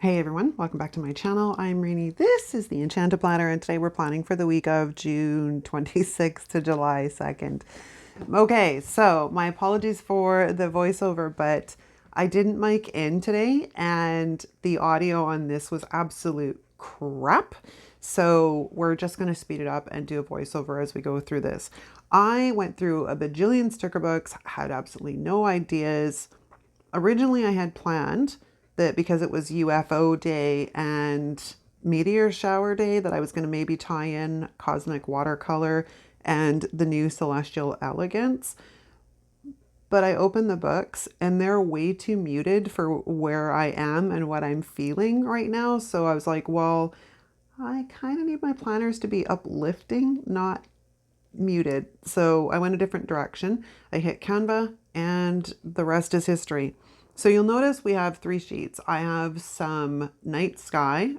Hey everyone, welcome back to my channel. I'm Rainy. This is the Enchanted Planner, and today we're planning for the week of June 26th to July 2nd. Okay, so my apologies for the voiceover, but I didn't mic in today and the audio on this was absolute crap. So we're just going to speed it up and do a voiceover as we go through this. I went through a bajillion sticker books, had absolutely no ideas. Originally I had planned that because it was UFO day and meteor shower day that I was going to maybe tie in cosmic watercolor and the new celestial elegance. But I opened the books and they're way too muted for where I am and what I'm feeling right now. So I was like, well, I kind of need my planners to be uplifting, not muted. So I went a different direction. I hit Canva and the rest is history. So you'll notice we have 3 sheets. I have some night sky,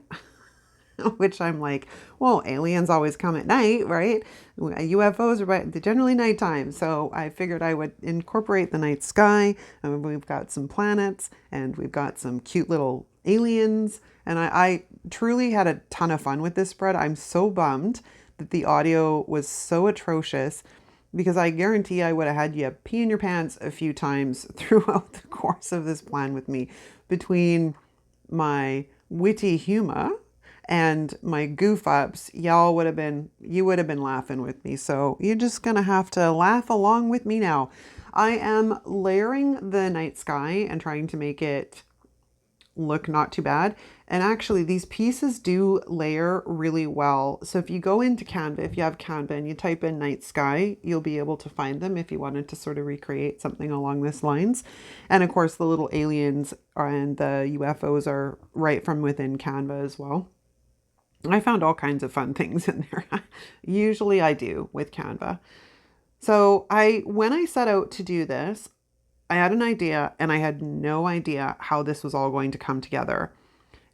which I'm like, well, aliens always come at night, right? UFOs are generally nighttime. So I figured I would incorporate the night sky. We've got some planets and we've got some cute little aliens. And I truly had a ton of fun with this spread. I'm so bummed that the audio was so atrocious, because I guarantee I would have had you pee in your pants a few times throughout the course of this plan with me, between my witty humor and my goof ups. You would have been laughing with me. So you're just going to have to laugh along with me now. I am layering the night sky and trying to make it look not too bad. And actually these pieces do layer really well. So if you go into Canva, if you have Canva and you type in night sky, you'll be able to find them if you wanted to sort of recreate something along this lines. And of course the little aliens and the UFOs are right from within Canva as well. I found all kinds of fun things in there. Usually I do with Canva. So when I set out to do this, I had an idea and I had no idea how this was all going to come together.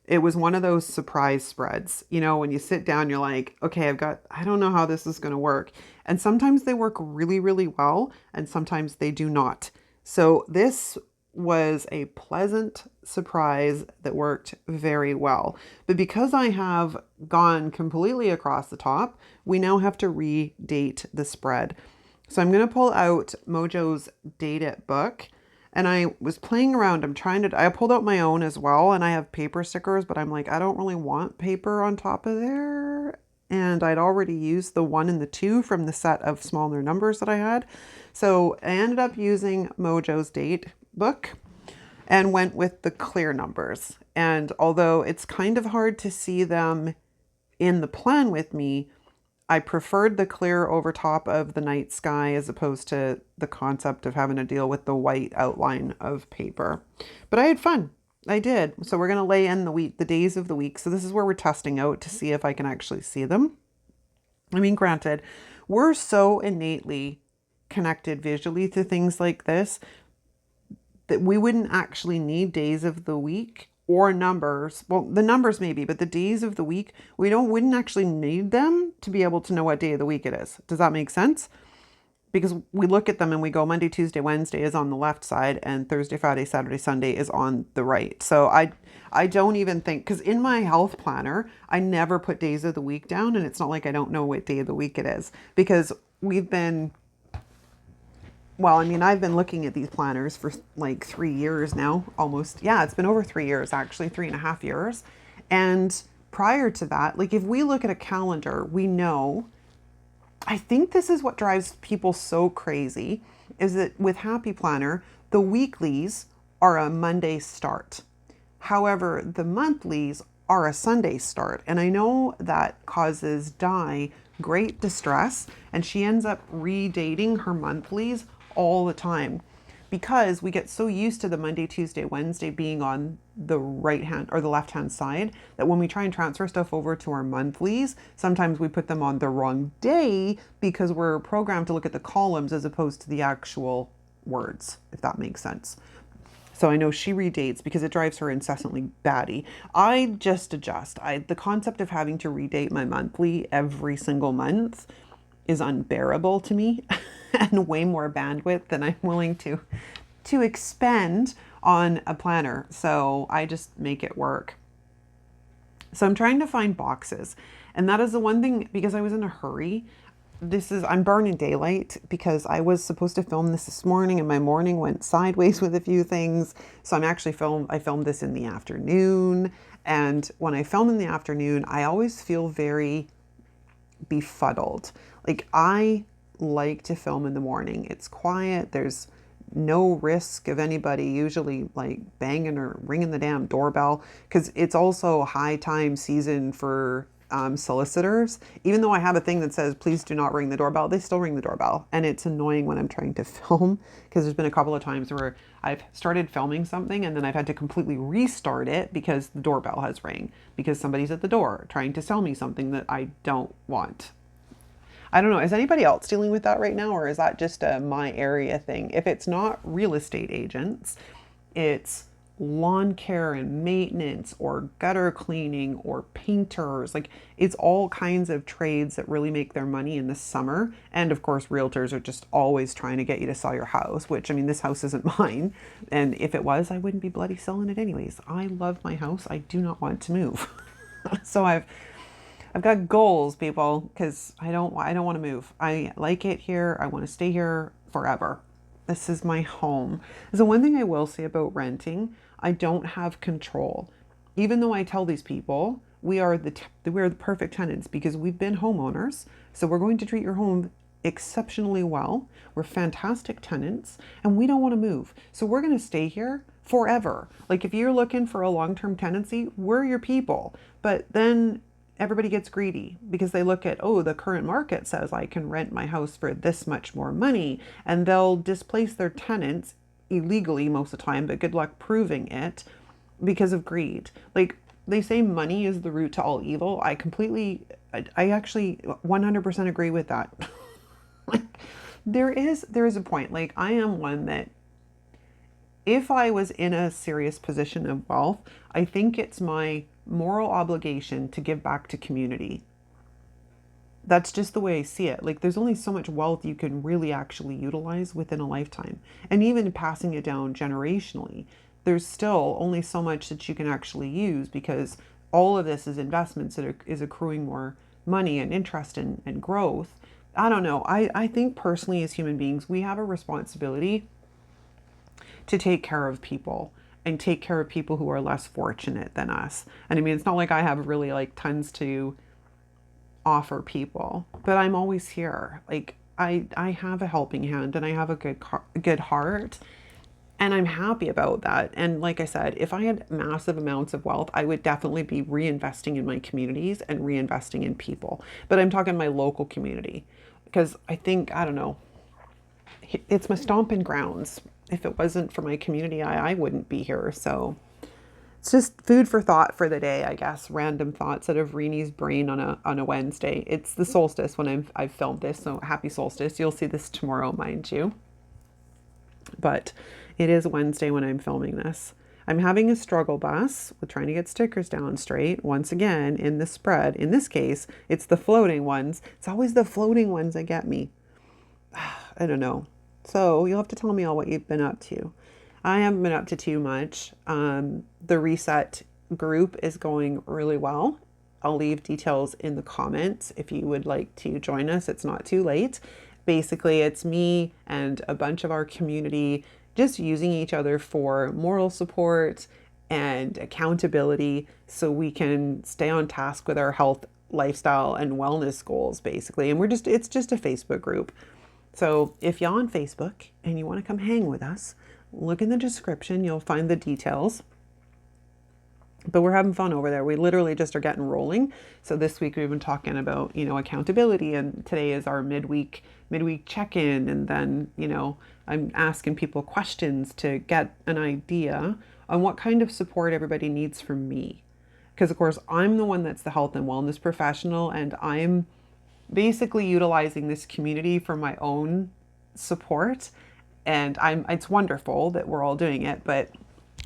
It was one of those surprise spreads. You know, when you sit down, you're like, okay, I don't know how this is going to work. And sometimes they work really, really well, and sometimes they do not. So this was a pleasant surprise that worked very well. But because I have gone completely across the top, we now have to redate the spread. So I'm going to pull out Mojo's Date It book, and I was playing around. I pulled out my own as well, and I have paper stickers, but I'm like, I don't really want paper on top of there. And I'd already used the 1 and the 2 from the set of smaller numbers that I had. So I ended up using Mojo's Date book and went with the clear numbers. And although it's kind of hard to see them in the plan with me, I preferred the clear over top of the night sky as opposed to the concept of having to deal with the white outline of paper. But I had fun. I did. So we're going to lay in the days of the week. So this is where we're testing out to see if I can actually see them. I mean, granted, we're so innately connected visually to things like this that we wouldn't actually need days of the week or numbers. Well, the numbers maybe, but the days of the week, wouldn't actually need them to be able to know what day of the week it is. Does that make sense? Because we look at them and we go Monday, Tuesday, Wednesday is on the left side and Thursday, Friday, Saturday, Sunday is on the right. So I don't even think, because in my health planner, I never put days of the week down, and it's not like I don't know what day of the week it is, because I've been looking at these planners for like 3 years now, almost. Yeah, it's been over 3 years, actually, 3.5 years. And prior to that, like if we look at a calendar, we know, I think this is what drives people so crazy, is that with Happy Planner, the weeklies are a Monday start. However, the monthlies are a Sunday start. And I know that causes Di great distress, and she ends up redating her monthlies all the time, because we get so used to the Monday, Tuesday, Wednesday being on the right hand or the left hand side that when we try and transfer stuff over to our monthlies, sometimes we put them on the wrong day because we're programmed to look at the columns as opposed to the actual words, if that makes sense. So I know she redates because it drives her incessantly batty. I just adjust. The concept of having to redate my monthly every single month is unbearable to me and way more bandwidth than I'm willing to expend on a planner. So I just make it work. So I'm trying to find boxes. And that is the one thing, because I was in a hurry. I'm burning daylight because I was supposed to film this morning and my morning went sideways with a few things. So I filmed this in the afternoon. And when I film in the afternoon, I always feel very befuddled. Like, I like to film in the morning. It's quiet. There's no risk of anybody usually like banging or ringing the damn doorbell, because it's also high time season for solicitors. Even though I have a thing that says please do not ring the doorbell, they still ring the doorbell, and it's annoying when I'm trying to film, because there's been a couple of times where I've started filming something and then I've had to completely restart it because the doorbell has rang, because somebody's at the door trying to sell me something that I don't want. I don't know. Is anybody else dealing with that right now, or is that just a my area thing? If it's not real estate agents, it's lawn care and maintenance, or gutter cleaning, or painters. Like, it's all kinds of trades that really make their money in the summer. And of course, realtors are just always trying to get you to sell your house, which, I mean, this house isn't mine. And if it was, I wouldn't be bloody selling it anyways. I love my house. I do not want to move. So I've got goals, people, because I don't want to move. I like it here. I want to stay here forever. This is my home. So one thing I will say about renting, I don't have control. Even though I tell these people we are the perfect tenants because we've been homeowners. So we're going to treat your home exceptionally well. We're fantastic tenants and we don't want to move. So we're going to stay here forever. Like, if you're looking for a long-term tenancy, we're your people. But then everybody gets greedy because they look at, oh, the current market says I can rent my house for this much more money, and they'll displace their tenants illegally most of the time, but good luck proving it, because of greed. Like, they say money is the root to all evil. I actually 100% agree with that. Like, there is a point. Like, I am one that if I was in a serious position of wealth, I think it's my moral obligation to give back to community. That's just the way I see it. Like, there's only so much wealth you can really actually utilize within a lifetime. And even passing it down generationally, there's still only so much that you can actually use, because all of this is investments that is accruing more money and interest and growth. I don't know. I think personally, as human beings, we have a responsibility to take care of people and take care of people who are less fortunate than us. And I mean, it's not like I have really like tons to offer people, but I'm always here. Like, I have a helping hand and I have a good heart, and I'm happy about that. And like I said, if I had massive amounts of wealth, I would definitely be reinvesting in my communities and reinvesting in people. But I'm talking my local community, because I think, I don't know, it's my stomping grounds. If it wasn't for my community, I wouldn't be here. So it's just food for thought for the day, I guess. Random thoughts out of Reenie's brain on a Wednesday. It's the solstice when I've filmed this, so happy solstice. You'll see this tomorrow, mind you. But it is Wednesday when I'm filming this. I'm having a struggle bus with trying to get stickers down straight. Once again, in the spread, in this case, it's the floating ones. It's always the floating ones that get me. I don't know. So you'll have to tell me all what you've been up to. I haven't been up to too much. The reset group is going really well. I'll leave details in the comments if you would like to join us. It's not too late. Basically, it's me and a bunch of our community just using each other for moral support and accountability, so we can stay on task with our health, lifestyle, and wellness goals, basically. And it's just a Facebook group. So if you're on Facebook and you want to come hang with us, look in the description, you'll find the details. But we're having fun over there. We literally just are getting rolling. So this week we've been talking about, accountability, and today is our midweek check-in. And then, I'm asking people questions to get an idea on what kind of support everybody needs from me. Because of course, I'm the one that's the health and wellness professional, and I'm basically utilizing this community for my own support. And it's wonderful that we're all doing it, but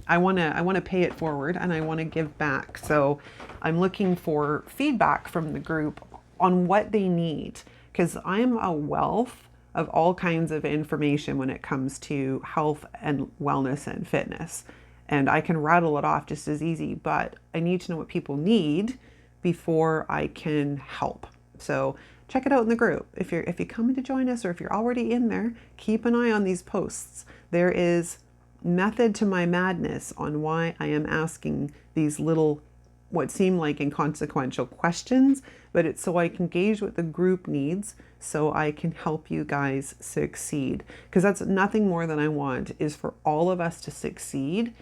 I want to pay it forward and I want to give back. So I'm looking for feedback from the group on what they need, because I'm a wealth of all kinds of information when it comes to health and wellness and fitness. and I can rattle it off just as easy, but I need to know what people need before I can help. So check it out in the group. If you're coming to join us, or if you're already in there, keep an eye on these posts. There is method to my madness on why I am asking these little, what seem like inconsequential questions, but it's so I can gauge what the group needs so I can help you guys succeed. Because that's nothing more than I want, is for all of us to succeed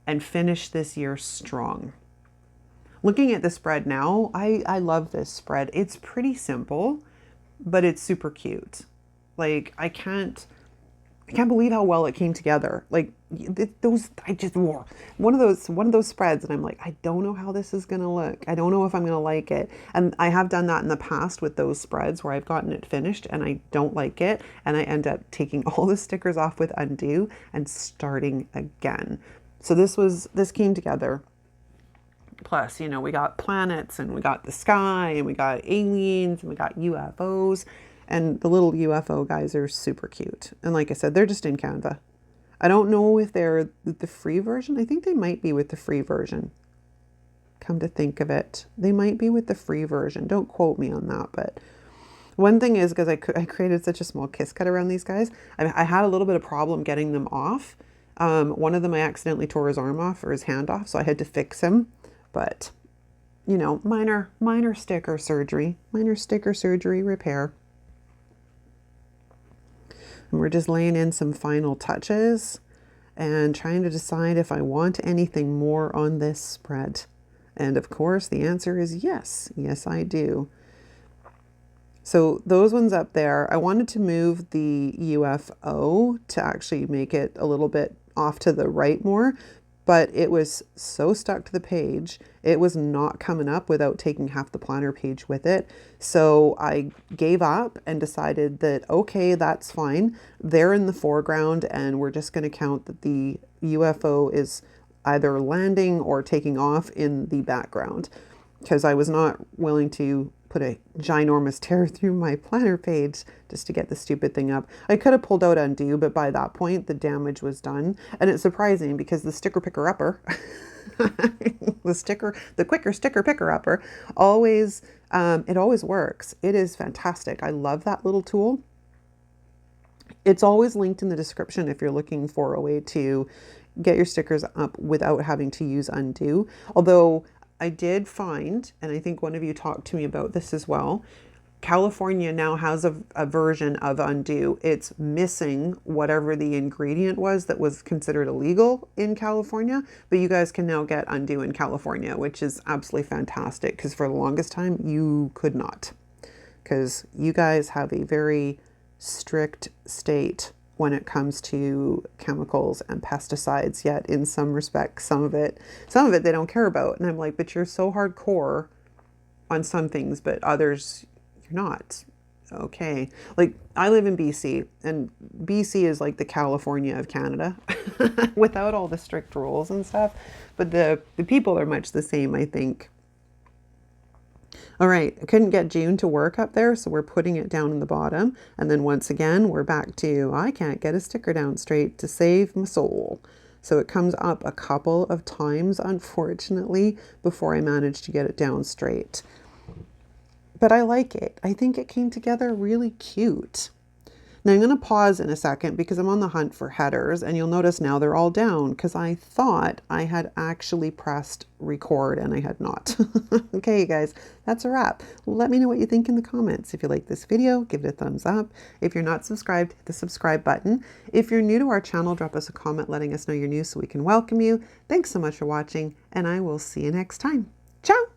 and finish this year strong. Looking at the spread now, I love this spread. It's pretty simple, but it's super cute. Like, I can't believe how well it came together. Like those, one of those spreads, and I'm like, I don't know how this is gonna look. I don't know if I'm gonna like it. And I have done that in the past with those spreads where I've gotten it finished and I don't like it, and I end up taking all the stickers off with undo and starting again. So this came together. Plus, you know, we got planets, and we got the sky, and we got aliens, and we got UFOs. And the little UFO guys are super cute. And like I said, they're just in Canva. I don't know if they're the free version. I think they might be with the free version. Come to think of it, they might be with the free version. Don't quote me on that. But one thing is, because I created such a small kiss cut around these guys, I had a little bit of problem getting them off. One of them, I accidentally tore his arm off, or his hand off, so I had to fix him. But, you know, minor sticker surgery repair. And we're just laying in some final touches and trying to decide if I want anything more on this spread. And of course, the answer is yes. Yes, I do. So those ones up there, I wanted to move the UFO to actually make it a little bit off to the right more, but it was so stuck to the page, it was not coming up without taking half the planner page with it. So I gave up and decided that, okay, that's fine. They're in the foreground, and we're just going to count that the UFO is either landing or taking off in the background, because I was not willing to put a ginormous tear through my planner page just to get the stupid thing up. I could have pulled out undo, but by that point the damage was done. And it's surprising because the sticker picker upper, the quicker sticker picker upper, always, it always works. It is fantastic. I love that little tool. It's always linked in the description if you're looking for a way to get your stickers up without having to use undo. Although I did find, and I think one of you talked to me about this as well, California now has a version of undo. It's missing whatever the ingredient was that was considered illegal in California, but you guys can now get undo in California, which is absolutely fantastic, because for the longest time you could not, because you guys have a very strict state when it comes to chemicals and pesticides, yet in some respects, some of it they don't care about. And I'm like, but you're so hardcore on some things, but others you're not. Okay. Like, I live in BC, and BC is like the California of Canada without all the strict rules and stuff. But the people are much the same, I think. All right, I couldn't get June to work up there, so we're putting it down in the bottom. And then once again, we're back to, I can't get a sticker down straight to save my soul. So it comes up a couple of times, unfortunately, before I manage to get it down straight. But I like it. I think it came together really cute. Now I'm going to pause in a second because I'm on the hunt for headers, and you'll notice now they're all down because I thought I had actually pressed record and I had not. Okay, you guys, that's a wrap. Let me know what you think in the comments. If you like this video, give it a thumbs up. If you're not subscribed, hit the subscribe button. If you're new to our channel, drop us a comment letting us know you're new so we can welcome you. Thanks so much for watching, and I will see you next time. Ciao!